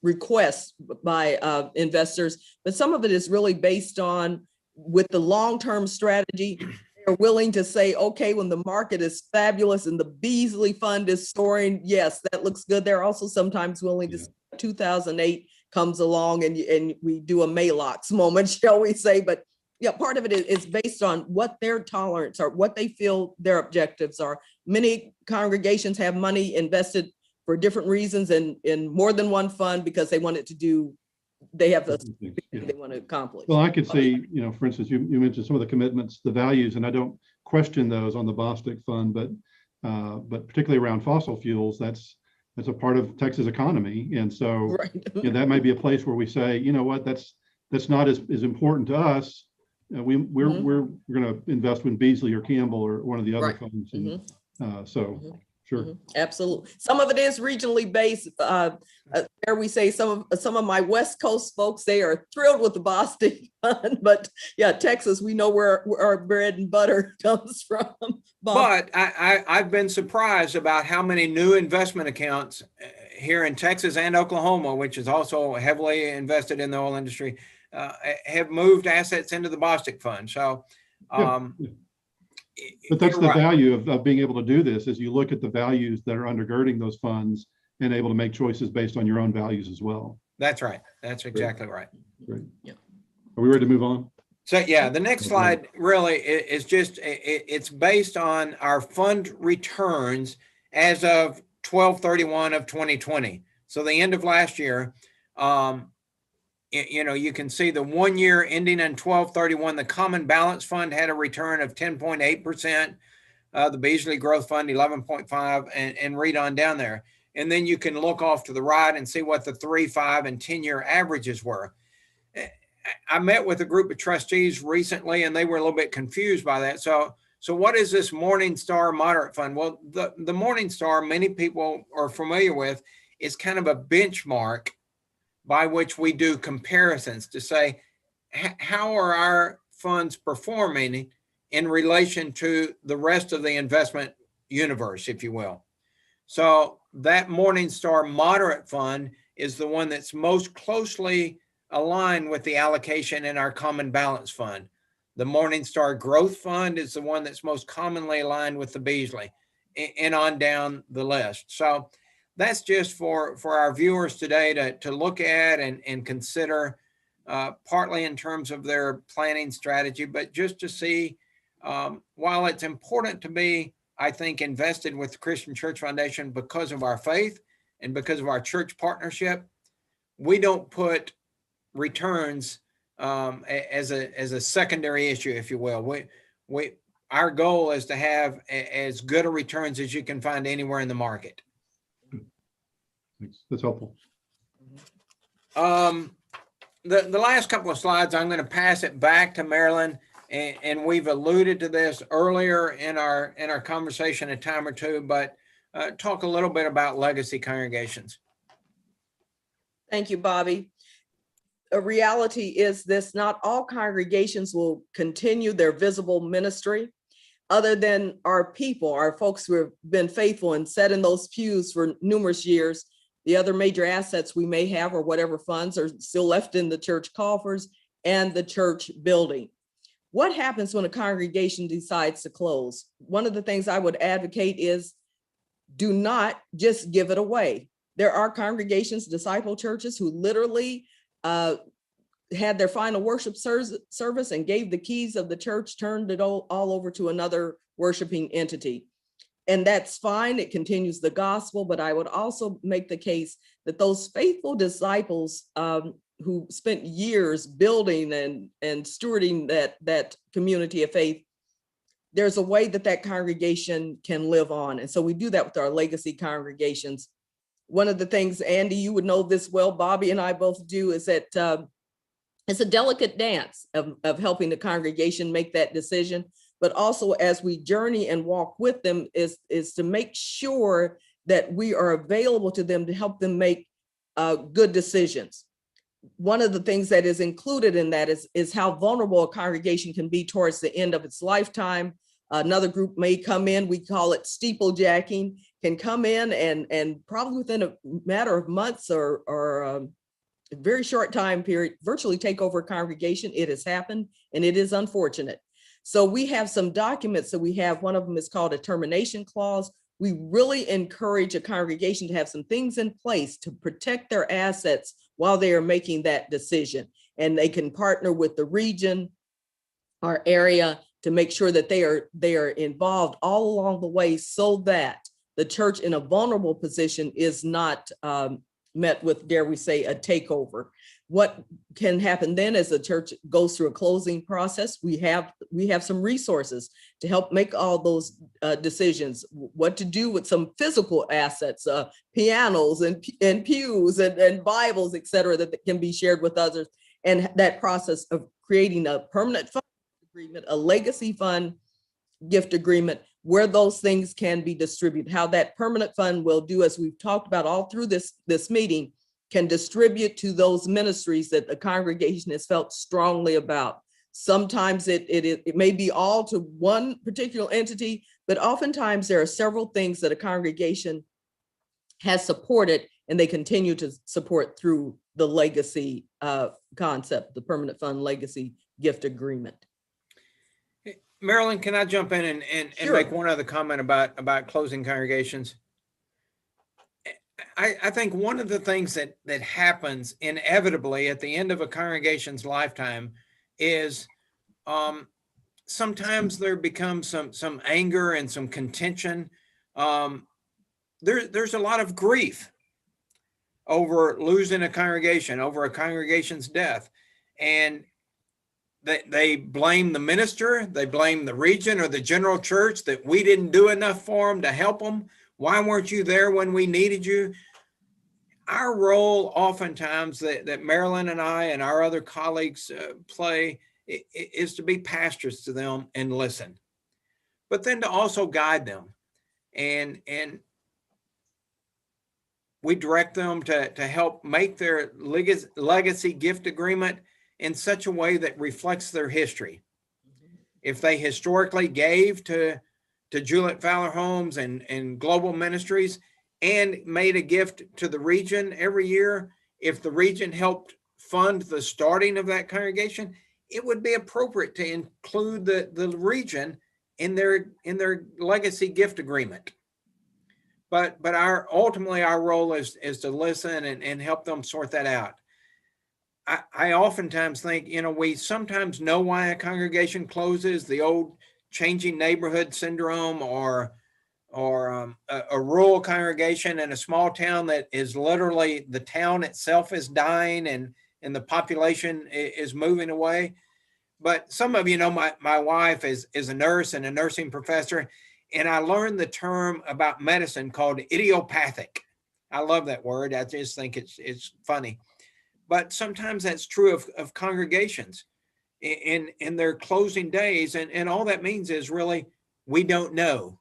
requests by investors, but some of it is really based on, with the long-term strategy, they're willing to say, okay, when the market is fabulous and the Beasley Fund is soaring, yes, that looks good. They're also sometimes willing to, 2008 comes along and we do a Maylocks moment, shall we say, but yeah, part of it is based on what their tolerance are, what they feel their objectives are. Many congregations have money invested for different reasons in more than one fund because they want it to do, they have they want to accomplish. Well, I could see, for instance, you mentioned some of the commitments, the values, and I don't question those on the Bostic Fund, but particularly around fossil fuels, that's a part of Texas economy. And so that might be a place where we say, you know what, that's not as important to us. We're going to invest in Beasley or Campbell or one of the other funds. And, sure. Absolutely. Some of it is regionally based. There we say some of my West Coast folks, they are thrilled with the Bostic Fund, but yeah, Texas, we know where our bread and butter comes from. But I've been surprised about how many new investment accounts here in Texas and Oklahoma, which is also heavily invested in the oil industry, have moved assets into the Bostic Fund. So, but that's the value of being able to do this, is you look at the values that are undergirding those funds and able to make choices based on your own values as well. That's right. That's exactly right. Great. Yeah. Are we ready to move on? So yeah, the next slide really is just, it's based on our fund returns as of 12/31 of 2020. So the end of last year, you can see the 1 year ending in 12/31, the Common Balance Fund had a return of 10.8%, the Beasley Growth Fund 11.5%, and read on down there. And then you can look off to the right and see what the 3, 5, and 10-year averages were. I met with a group of trustees recently, and they were a little bit confused by that. So what is this Morningstar Moderate Fund? Well, the Morningstar, many people are familiar with, is kind of a benchmark by which we do comparisons to say, how are our funds performing in relation to the rest of the investment universe, if you will. So that Morningstar Moderate Fund is the one that's most closely aligned with the allocation in our Common Balance Fund. The Morningstar Growth Fund is the one that's most commonly aligned with the Beasley, and on down the list. So that's just for our viewers today to look at and consider, partly in terms of their planning strategy, but just to see, while it's important to be, I think, invested with the Christian Church Foundation because of our faith and because of our church partnership, we don't put returns as a secondary issue, if you will. Our goal is to have as good a returns as you can find anywhere in the market. Thanks. That's helpful. The last couple of slides, I'm going to pass it back to Marilyn, and we've alluded to this earlier in our conversation a time or two, but talk a little bit about legacy congregations. Thank you, Bobby. A reality is this: not all congregations will continue their visible ministry. Other than our people, our folks who have been faithful and sat in those pews for numerous years, the other major assets we may have, or whatever funds are still left in the church coffers and the church building. What happens when a congregation decides to close? One of the things I would advocate is do not just give it away. There are congregations, disciple churches, who literally had their final worship service and gave the keys of the church, turned it all over to another worshiping entity. And that's fine. It continues the gospel. But I would also make the case that those faithful disciples who spent years building and stewarding that community of faith, there's a way that congregation can live on. And so we do that with our legacy congregations. One of the things, Andy, you would know this well, Bobby and I both do, is that it's a delicate dance of helping the congregation make that decision. But also, as we journey and walk with them, is to make sure that we are available to them to help them make good decisions. One of the things that is included in that is how vulnerable a congregation can be towards the end of its lifetime. Another group may come in, we call it steeplejacking, can come in and probably within a matter of months or a very short time period, virtually take over a congregation. It has happened, and it is unfortunate. So we have some documents that we have. One of them is called a Termination Clause. We really encourage a congregation to have some things in place to protect their assets while they are making that decision. And they can partner with the region, our area, to make sure that they are involved all along the way, so that the church in a vulnerable position is not met with, dare we say, a takeover. What can happen then as the church goes through a closing process, we have some resources to help make all those decisions, what to do with some physical assets, pianos and pews and Bibles, et cetera, that can be shared with others. And that process of creating a permanent fund agreement, a legacy fund gift agreement, where those things can be distributed, how that permanent fund will do, as we've talked about all through this meeting, can distribute to those ministries that the congregation has felt strongly about. Sometimes it may be all to one particular entity, but oftentimes there are several things that a congregation has supported and they continue to support through the legacy concept, the permanent fund legacy gift agreement. Marilyn, can I jump in and Sure. make one other comment about closing congregations? I think one of the things that happens inevitably at the end of a congregation's lifetime is sometimes there becomes some anger and some contention. There's a lot of grief over losing a congregation, over a congregation's death. And they blame the minister, they blame the region or the general church that we didn't do enough for them to help them. Why weren't you there when we needed you? Our role oftentimes that Marilyn and I and our other colleagues play is to be pastors to them and listen, but then to also guide them. And we direct them to help make their legacy gift agreement in such a way that reflects their history. If they historically gave to Juliet Fowler Homes and Global Ministries and made a gift to the region every year, if the region helped fund the starting of that congregation, it would be appropriate to include the region in their legacy gift agreement. But ultimately our role is to listen and help them sort that out. I oftentimes think, we sometimes know why a congregation closes, the old changing neighborhood syndrome, or a rural congregation in a small town that is literally the town itself is dying and the population is moving away. But some of you know my wife is a nurse and a nursing professor, and I learned the term about medicine called idiopathic. I love that word. I just think it's funny. But sometimes that's true of congregations in their closing days. And all that means is really, we don't know.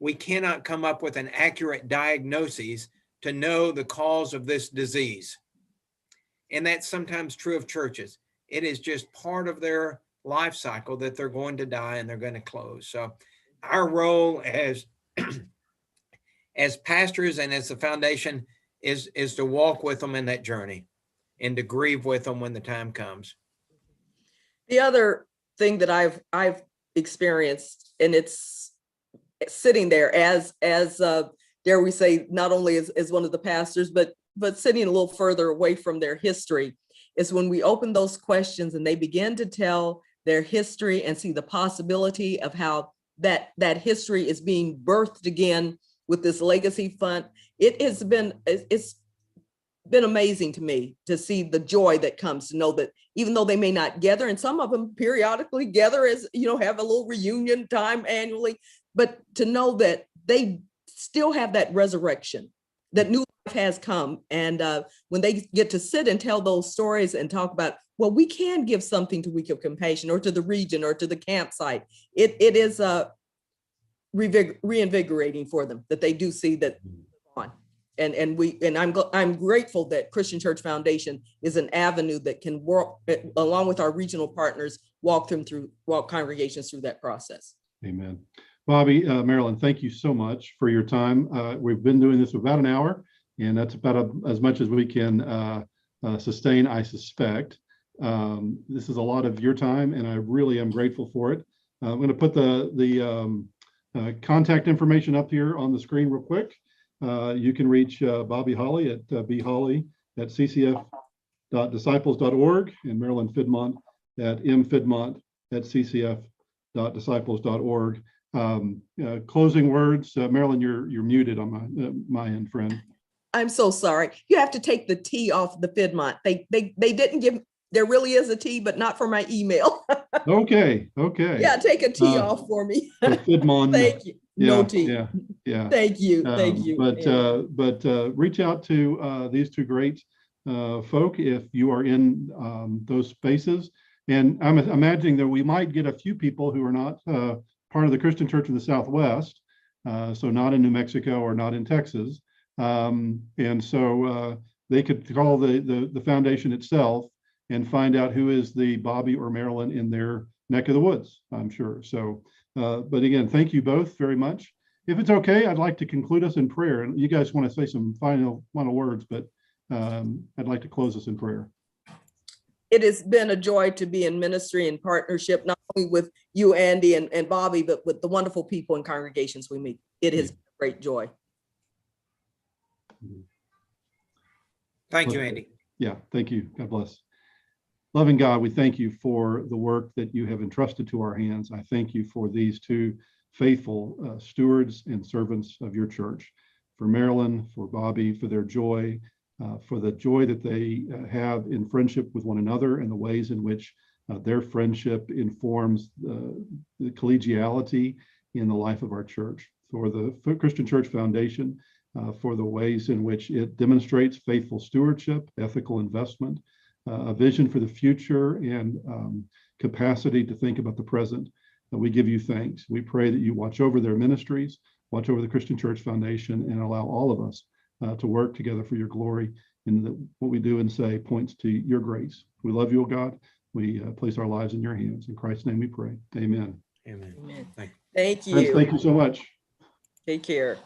We cannot come up with an accurate diagnosis to know the cause of this disease. And that's sometimes true of churches. It is just part of their life cycle that they're going to die and they're going to close. So our role as pastors and as the foundation is to walk with them in that journey and to grieve with them when the time comes. The other thing that I've experienced, and it's sitting there as dare we say, not only as one of the pastors, but sitting a little further away from their history, is when we open those questions and they begin to tell their history and see the possibility of how that history is being birthed again with this legacy fund. It's been amazing to me to see the joy that comes to know that even though they may not gather, and some of them periodically gather as, have a little reunion time annually, but to know that they still have that resurrection, that new life has come. And when they get to sit and tell those stories and talk about, well, we can give something to Week of Compassion or to the region or to the campsite, it is reinvigorating for them that they do see that on. And I'm grateful that Christian Church Foundation is an avenue that can work along with our regional partners, walk congregations through that process. Amen. Bobby, Marilyn, thank you so much for your time. We've been doing this for about an hour, and that's about as much as we can sustain, I suspect. This is a lot of your time, and I really am grateful for it. I'm going to put the contact information up here on the screen real quick. You can reach Bobby Hawley at bcf.disciples.org and Marilyn Fiddmont at mfiddmont@ccf.disciples.org. Closing words, Marilyn, you're muted on my end, friend. I'm so sorry. You have to take the T off the Fiddmont. They didn't give. There really is a T, but not for my email. Okay. Yeah, take a T off for me. Fiddmont. Thank you. No T. Yeah. Thank you. But reach out to these two great folk if you are in those spaces. And I'm imagining that we might get a few people who are not part of the Christian Church in the Southwest, so not in New Mexico or not in Texas. And so they could call the foundation itself and find out who is the Bobby or Marilyn in their neck of the woods, I'm sure. So, but again, thank you both very much. If it's okay, I'd like to conclude us in prayer. And you guys want to say some final words, but I'd like to close us in prayer. It has been a joy to be in ministry and partnership, not only with you, Andy, and Bobby, but with the wonderful people and congregations we meet. It has been a great joy. Thank you, Andy. Yeah, thank you. God bless. Loving God, we thank you for the work that you have entrusted to our hands. I thank you for these two faithful stewards and servants of your church, for Marilyn, for Bobby, for their joy, for the joy that they have in friendship with one another and the ways in which their friendship informs the collegiality in the life of our church, for the Christian Church Foundation, for the ways in which it demonstrates faithful stewardship, ethical investment, a vision for the future, and capacity to think about the present. We give you thanks. We pray that you watch over their ministries, watch over the Christian Church Foundation, and allow all of us to work together for your glory. And that what we do and say points to your grace. We love you, O God. We place our lives in your hands. In Christ's name we pray. Amen. Amen. Amen. Thank you. Thank Friends, you. thank you so much. Take care.